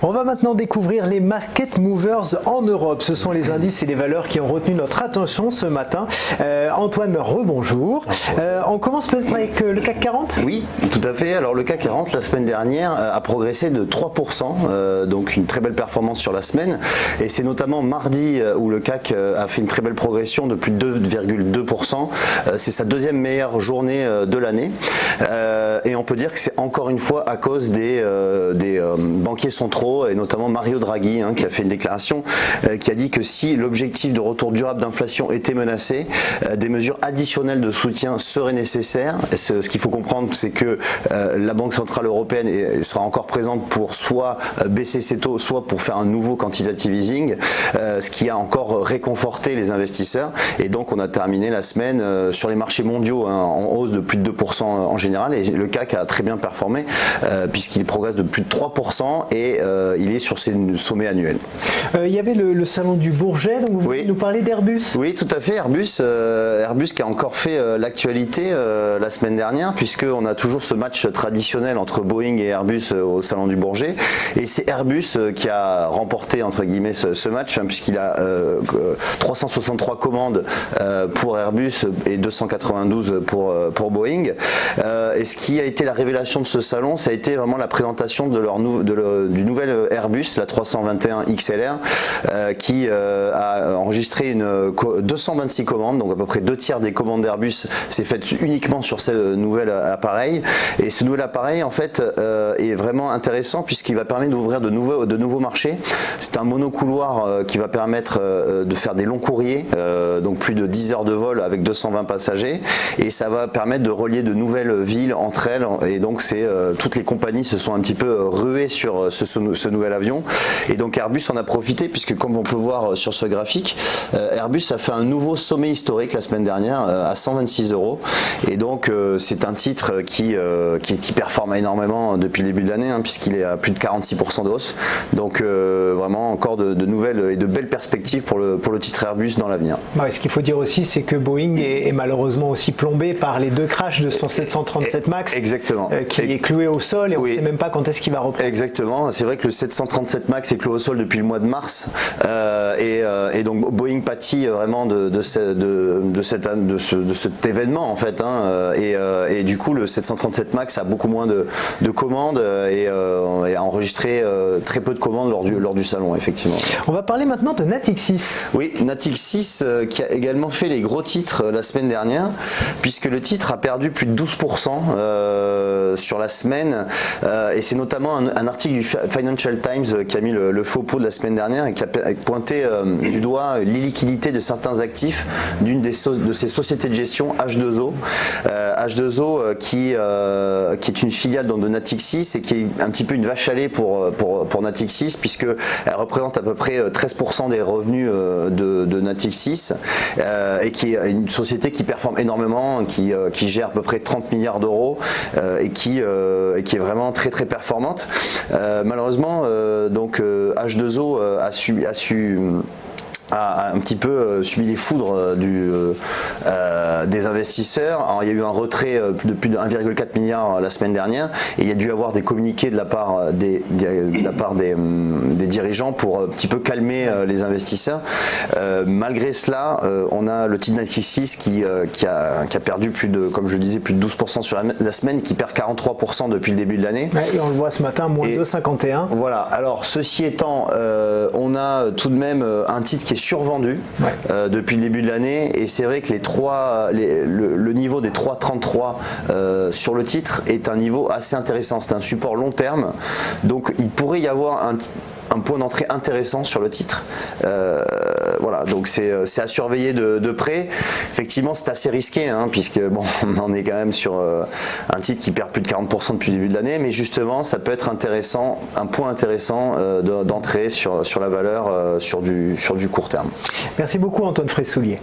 On va maintenant découvrir les market movers en Europe. Ce sont les indices et les valeurs qui ont retenu notre attention ce matin. Antoine, rebonjour. On commence peut-être avec le CAC 40 ? Oui, tout à fait. Alors le CAC 40, la semaine dernière, a progressé de 3%, donc une très belle performance sur la semaine. Et c'est notamment mardi où le CAC a fait une très belle progression de plus de 2,2%. C'est sa deuxième meilleure journée de l'année. Et on peut dire que c'est encore une fois à cause des banquiers centraux, et notamment Mario Draghi, qui a fait une déclaration qui a dit que si l'objectif de retour durable d'inflation était menacé, des mesures additionnelles de soutien seraient nécessaires. Ce qu'il faut comprendre, c'est que la Banque Centrale Européenne sera encore présente pour soit baisser ses taux, soit pour faire un nouveau quantitative easing, ce qui a encore réconforté les investisseurs. Et donc on a terminé la semaine sur les marchés mondiaux en hausse de plus de 2% en général, et le CAC a très bien performé puisqu'il progresse de plus de 3% et il est sur ses sommets annuels. Il y avait le salon du Bourget, donc vous voulez nous parler d'Airbus ? Oui, tout à fait. Airbus qui a encore fait l'actualité la semaine dernière, puisqu'on a toujours ce match traditionnel entre Boeing et Airbus au salon du Bourget, et c'est Airbus qui a remporté entre guillemets ce match, puisqu'il a 363 commandes pour Airbus et 292 pour Boeing. Et ce qui a été la révélation de ce salon, ça a été vraiment la présentation du nouvel Airbus, la 321 XLR, qui a enregistré 226 commandes, donc à peu près 2/3 des commandes d'Airbus s'est faite uniquement sur ce nouvel appareil. Et ce nouvel appareil en fait est vraiment intéressant puisqu'il va permettre d'ouvrir de nouveaux marchés. C'est un monocouloir qui va permettre de faire des longs courriers, donc plus de 10 heures de vol avec 220 passagers, et ça va permettre de relier de nouvelles villes entre elles, et donc toutes les compagnies se sont un petit peu ruées sur ce nouvel avion, et donc Airbus en a profité puisque, comme on peut voir sur ce graphique, Airbus a fait un nouveau sommet historique la semaine dernière à 126 €, et donc c'est un titre qui performe énormément depuis le début de l'année, puisqu'il est à plus de 46% de hausse, donc vraiment encore de nouvelles et de belles perspectives pour le titre Airbus dans l'avenir. Ouais, ce qu'il faut dire aussi, c'est que Boeing est malheureusement aussi plombé par les deux crashs de son 737 MAX. Exactement. Qui est cloué au sol, et on ne sait même pas quand est-ce qu'il va reprendre. Exactement, c'est vrai que le 737 MAX est cloué au sol depuis le mois de mars, et donc Boeing pâtit vraiment de cet événement en fait, et du coup le 737 MAX a beaucoup moins de commandes et a enregistré très peu de commandes lors du salon, effectivement. On va parler maintenant de Natixis. Oui, Natixis qui a également fait les gros titres la semaine dernière, puisque le titre a perdu plus de 12% sur la semaine, et c'est notamment un article du Financial Times qui a mis le faux pot de la semaine dernière et qui a pointé du doigt l'illiquidité de certains actifs d'une de ces sociétés de gestion, H2O. H2O qui est une filiale de Natixis et qui est un petit peu une vache à lait pour Natixis, puisque elle représente à peu près 13% des revenus de Natixis, et qui est une société qui performe énormément, qui gère à peu près 30 milliards d'euros, et qui est vraiment très très performante. Malheureusement, donc H2O a un petit peu subi les foudres des investisseurs. Alors, il y a eu un retrait de plus de 1,4 milliard la semaine dernière, et il y a dû avoir des communiqués de la part des dirigeants pour un petit peu calmer les investisseurs. Malgré cela, on a le titre Natixis qui a perdu comme je le disais, plus de 12% sur la semaine, et qui perd 43% depuis le début de l'année. Ouais, et on le voit ce matin, moins 2,51. Voilà, alors ceci étant, on a tout de même un titre qui est survendu depuis le début de l'année, et c'est vrai que le niveau des 3,33 sur le titre est un niveau assez intéressant. C'est un support long terme, donc il pourrait y avoir un point d'entrée intéressant sur le titre. Voilà, donc c'est à surveiller de près. Effectivement, c'est assez risqué, puisque on en est quand même sur un titre qui perd plus de 40% depuis le début de l'année, mais justement, ça peut être intéressant, un point intéressant d'entrée sur la valeur sur du court terme. Merci beaucoup Antoine Fraisse-Soulier.